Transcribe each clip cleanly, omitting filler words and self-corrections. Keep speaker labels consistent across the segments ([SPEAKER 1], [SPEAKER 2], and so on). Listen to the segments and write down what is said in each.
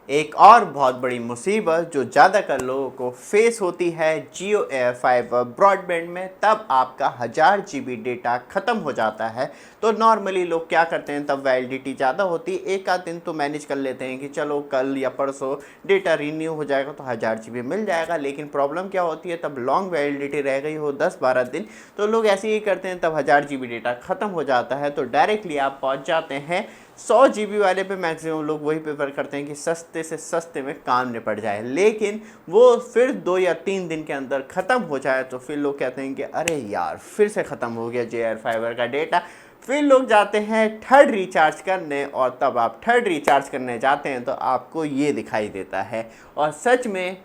[SPEAKER 1] एक और बहुत बड़ी मुसीबत जो ज़्यादातर लोगों को फेस होती है जियो एयर फाइबर ब्रॉडबैंड में, तब आपका 1000 GB डेटा ख़त्म हो जाता है। तो नॉर्मली लोग क्या करते हैं, तब वैलिडिटी ज़्यादा होती है, एक आध दिन तो मैनेज कर लेते हैं कि चलो कल या परसों डेटा रीन्यू हो जाएगा तो 1000 GB मिल जाएगा। लेकिन प्रॉब्लम क्या होती है, तब लॉन्ग वैलिडिटी रह गई हो 10-12 दिन, तो लोग ऐसे ही करते हैं, तब 1000 GB डेटा ख़त्म हो जाता है। तो डायरेक्टली आप पहुँच जाते हैं 100 GB वाले पे। मैक्सिमम लोग वही प्रेफर करते हैं कि सस्ते से सस्ते में काम निपट जाए, लेकिन वो फिर 2 या 3 दिन के अंदर ख़त्म हो जाए तो फिर लोग कहते हैं कि अरे यार फिर से ख़त्म हो गया जियो एयर फाइबर का डेटा। फिर लोग जाते हैं थर्ड रिचार्ज करने, और तब आप थर्ड रिचार्ज करने जाते हैं तो आपको ये दिखाई देता है। और सच में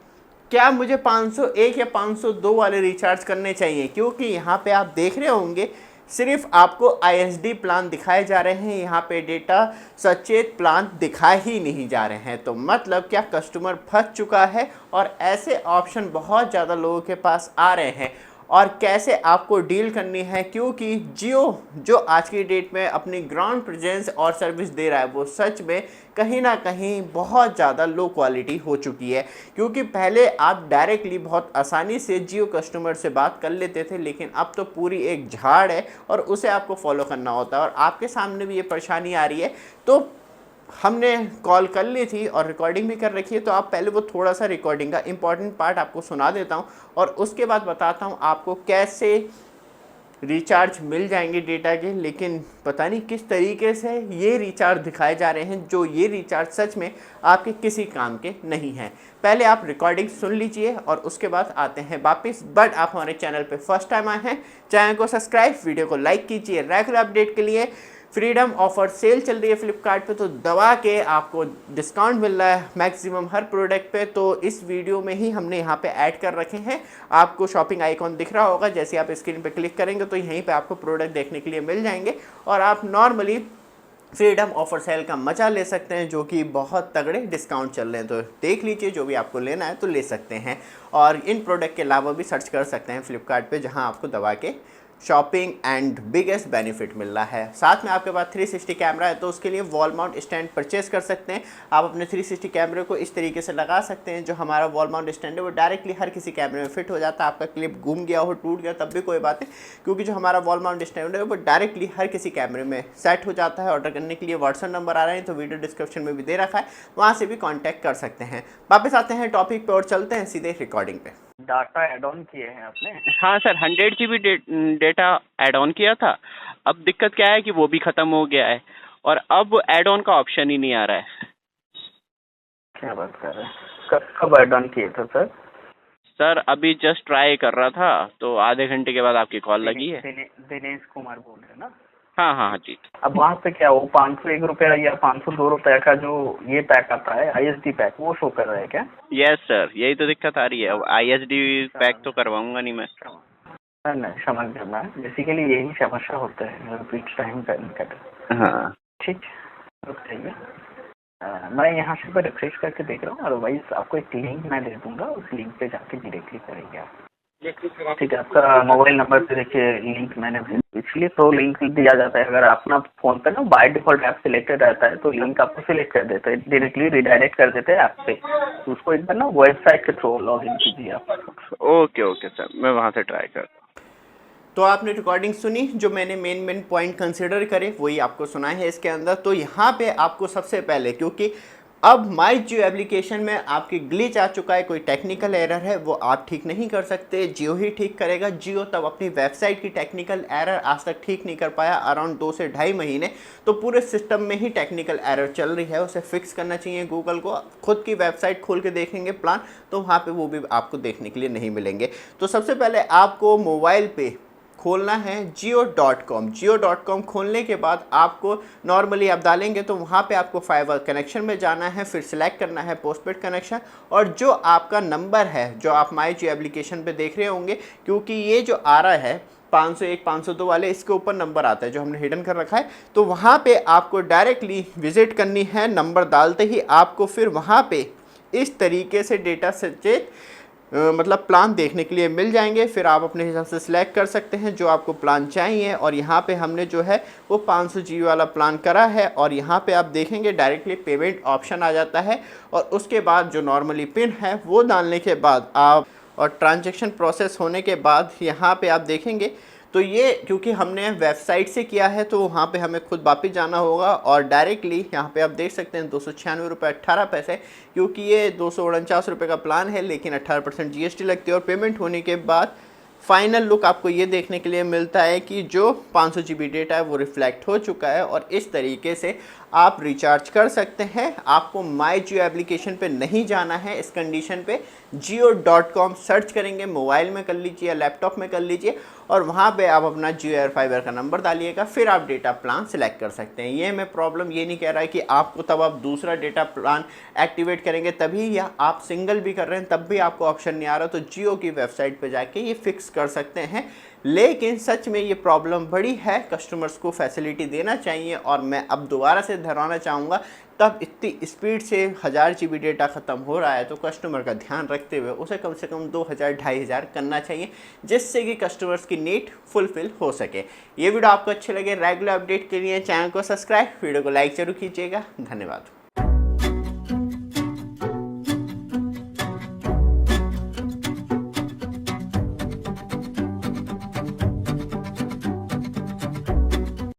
[SPEAKER 1] क्या मुझे 501 या 502 वाले रिचार्ज करने चाहिए, क्योंकि यहाँ पे आप देख रहे होंगे सिर्फ आपको ISD प्लान दिखाए जा रहे हैं, यहाँ पे डेटा सचेत प्लान दिखाए ही नहीं जा रहे हैं। तो मतलब क्या कस्टमर फंस चुका है, और ऐसे ऑप्शन बहुत ज़्यादा लोगों के पास आ रहे हैं। और कैसे आपको डील करनी है, क्योंकि जियो जो आज की डेट में अपनी ग्राउंड प्रेजेंस और सर्विस दे रहा है वो सच में कहीं ना कहीं बहुत ज़्यादा लो क्वालिटी हो चुकी है। क्योंकि पहले आप डायरेक्टली बहुत आसानी से जियो कस्टमर से बात कर लेते थे, लेकिन अब तो पूरी एक झाड़ है और उसे आपको फॉलो करना होता है, और आपके सामने भी ये परेशानी आ रही है। तो हमने कॉल कर ली थी और रिकॉर्डिंग भी कर रखी है, तो आप पहले वो थोड़ा सा रिकॉर्डिंग का इम्पॉर्टेंट पार्ट आपको सुना देता हूँ, और उसके बाद बताता हूँ आपको कैसे रिचार्ज मिल जाएंगे डेटा के। लेकिन पता नहीं किस तरीके से ये रिचार्ज दिखाए जा रहे हैं, जो ये रिचार्ज सच में आपके किसी काम के नहीं हैं। पहले आप रिकॉर्डिंग सुन लीजिए और उसके बाद आते हैं वापस। बट आप हमारे चैनल पे फर्स्ट टाइम आए हैं, चैनल को सब्सक्राइब, वीडियो को लाइक कीजिए। रेगुलर अपडेट के लिए फ्रीडम ऑफर सेल चल रही है फ्लिपकार्ट पे, तो दबा के आपको डिस्काउंट मिल रहा है मैक्सिमम हर प्रोडक्ट पे। तो इस वीडियो में ही हमने यहाँ पे ऐड कर रखे हैं, आपको शॉपिंग आइकॉन दिख रहा होगा, जैसे आप स्क्रीन पे क्लिक करेंगे तो यहीं पे आपको प्रोडक्ट देखने के लिए मिल जाएंगे, और आप नॉर्मली फ्रीडम ऑफर सेल का मजा ले सकते हैं, जो कि बहुत तगड़े डिस्काउंट चल रहे हैं। तो देख लीजिए, जो भी आपको लेना है तो ले सकते हैं, और इन प्रोडक्ट के अलावा भी सर्च कर सकते हैं फ्लिपकार्ट पे, जहां आपको दबा के शॉपिंग एंड बिगेस्ट बेनिफिट मिल रहा है। साथ में आपके पास 360 कैमरा है, तो उसके लिए वॉल माउंट स्टैंड परचेस कर सकते हैं। आप अपने 360 कैमरे को इस तरीके से लगा सकते हैं, जो हमारा वॉल माउंट स्टैंड है वो डायरेक्टली हर किसी कैमरे में फिट हो जाता है। आपका क्लिप घूम गया हो, टूट गया, तब भी कोई बात नहीं, क्योंकि जो हमारा वॉल माउंट स्टैंड है वो डायरेक्टली हर किसी कैमरे में सेट हो जाता है। ऑर्डर करने के लिए व्हाट्सएप नंबर आ रहे हैं, तो वीडियो डिस्क्रिप्शन में भी दे रखा है, वहाँ से भी कॉन्टैक्ट कर सकते हैं। वापस आते हैं टॉपिक पे और चलते हैं सीधे रिकॉर्डिंग पे।
[SPEAKER 2] डाटा ऐड ऑन किए हैं आपने?
[SPEAKER 3] हाँ sir, 100 GB data add on किया था। अब दिक्कत क्या है कि वो भी खत्म हो गया है, और अब ऐड ऑन का ऑप्शन ही नहीं आ रहा है।
[SPEAKER 2] क्या बात कर रहे हैं? कब ऐड ऑन किए थे सर?
[SPEAKER 3] सर अभी जस्ट ट्राई कर रहा था, तो आधे घंटे के बाद आपकी कॉल लगी है।
[SPEAKER 2] दिनेश कुमार बोल रहे हैं ना?
[SPEAKER 3] हाँ हाँ हाँ जी।
[SPEAKER 2] अब वहाँ पे क्या वो 501 रुपया या 502 रुपया का जो ये पैक आता है ISD पैक, वो शो कर रहा है क्या?
[SPEAKER 3] यस सर, यही तो दिक्कत आ रही है। अब ISD पैक तो करवाऊंगा नहीं मैं।
[SPEAKER 2] नहीं, समझ गया मैं। बेसिकली यही समस्या होता है रिपीट टाइम करने का।
[SPEAKER 3] हाँ
[SPEAKER 2] ठीक, रुक जाइए। मैं यहाँ से रिफ्रेश करके देख रहा हूँ, अदरवाइज आपको एक लिंक मैं दे दूंगा, उस लिंक पे जाके डायरेक्टली करेंगे आप। ठीक है, आपका मोबाइल नंबर पे देखिए लिंक मैंने भेज, इसलिए तो लिंक दिया जाता है। अगर अपना फोन पे ना बाय डिफॉल्ट ऐप सिलेक्टेड रहता है तो लिंक आपको सिलेक्ट कर देता है, डायरेक्टली रिडायरेक्ट कर देते हैं ऐप पे। तो उसको एक बार ना वेबसाइट के थ्रू लॉग इन कीजिए आप।
[SPEAKER 3] ओके ओके सर, मैं वहाँ से ट्राई करता हूँ।
[SPEAKER 1] तो आपने रिकॉर्डिंग सुनी, जो मैंने मेन पॉइंट कंसिडर करे वही आपको सुनाए हैं इसके अंदर। तो यहाँ पे आपको सबसे पहले, क्योंकि अब माई जियो एप्लीकेशन में आपकी ग्लिच आ चुका है, कोई टेक्निकल एरर है, वो आप ठीक नहीं कर सकते, जियो ही ठीक करेगा। जियो तब अपनी वेबसाइट की टेक्निकल एरर आज तक ठीक नहीं कर पाया, अराउंड 2 से ढाई महीने। तो पूरे सिस्टम में ही टेक्निकल एरर चल रही है, उसे फिक्स करना चाहिए गूगल को। खुद की वेबसाइट खोल के देखेंगे प्लान, तो वहाँ पे वो भी आपको देखने के लिए नहीं मिलेंगे। तो सबसे पहले आपको मोबाइल पे खोलना है jio.com। jio.com खोलने के बाद आपको नॉर्मली आप डालेंगे तो वहाँ पे आपको फाइबर कनेक्शन में जाना है, फिर सिलेक्ट करना है पोस्टपेड कनेक्शन, और जो आपका नंबर है जो आप माई जियो एप्लीकेशन पे देख रहे होंगे, क्योंकि ये जो आ रहा है 501 502 वाले, इसके ऊपर नंबर आता है जो हमने हिडन कर रखा है। तो वहाँ पे आपको डायरेक्टली विजिट करनी है। नंबर डालते ही आपको फिर वहाँ पे इस तरीके से डेटा सचेत मतलब प्लान देखने के लिए मिल जाएंगे। फिर आप अपने हिसाब से सिलेक्ट कर सकते हैं जो आपको प्लान चाहिए। और यहाँ पे हमने जो है वो 500 GB वाला प्लान करा है और यहाँ पे आप देखेंगे डायरेक्टली पेमेंट ऑप्शन आ जाता है और उसके बाद जो नॉर्मली पिन है वो डालने के बाद आप और ट्रांजैक्शन प्रोसेस होने के बाद यहाँ पे आप देखेंगे तो ये क्योंकि हमने वेबसाइट से किया है तो वहाँ पे हमें खुद वापस जाना होगा और डायरेक्टली यहाँ पे आप देख सकते हैं 296 रुपये 18 पैसे, क्योंकि ये 249 रुपये का प्लान है लेकिन 18% GST लगती है। और पेमेंट होने के बाद फाइनल लुक आपको ये देखने के लिए मिलता है कि जो 500 GB डेटा है वो रिफ्लेक्ट हो चुका है और इस तरीके से आप रिचार्ज कर सकते हैं। आपको माई जियो एप्लीकेशन पे नहीं जाना है। इस कंडीशन पे jio.com सर्च करेंगे, मोबाइल में कर लीजिए या लैपटॉप में कर लीजिए और वहाँ पे आप अपना जियो एयर फाइबर का नंबर डालिएगा, फिर आप डेटा प्लान सिलेक्ट कर सकते हैं। ये मैं प्रॉब्लम ये नहीं कह रहा है कि आपको तब आप दूसरा डेटा प्लान एक्टिवेट करेंगे तभी, या आप सिंगल भी कर रहे हैं तब भी आपको ऑप्शन नहीं आ रहा, तो जियो की वेबसाइट पे जाके ये फिक्स कर सकते हैं। लेकिन सच में ये प्रॉब्लम बड़ी है, कस्टमर्स को फैसिलिटी देना चाहिए। और मैं अब दोबारा से दोहराना चाहूँगा, तब इतनी स्पीड से 1000 GB डेटा ख़त्म हो रहा है तो कस्टमर का ध्यान रखते हुए उसे कम से कम 2000-2500 करना चाहिए, जिससे कि कस्टमर्स की नीड फुलफिल हो सके। ये वीडियो आपको अच्छे लगे, रेगुलर अपडेट के लिए चैनल को सब्सक्राइब, वीडियो को लाइक जरूर कीजिएगा। धन्यवाद।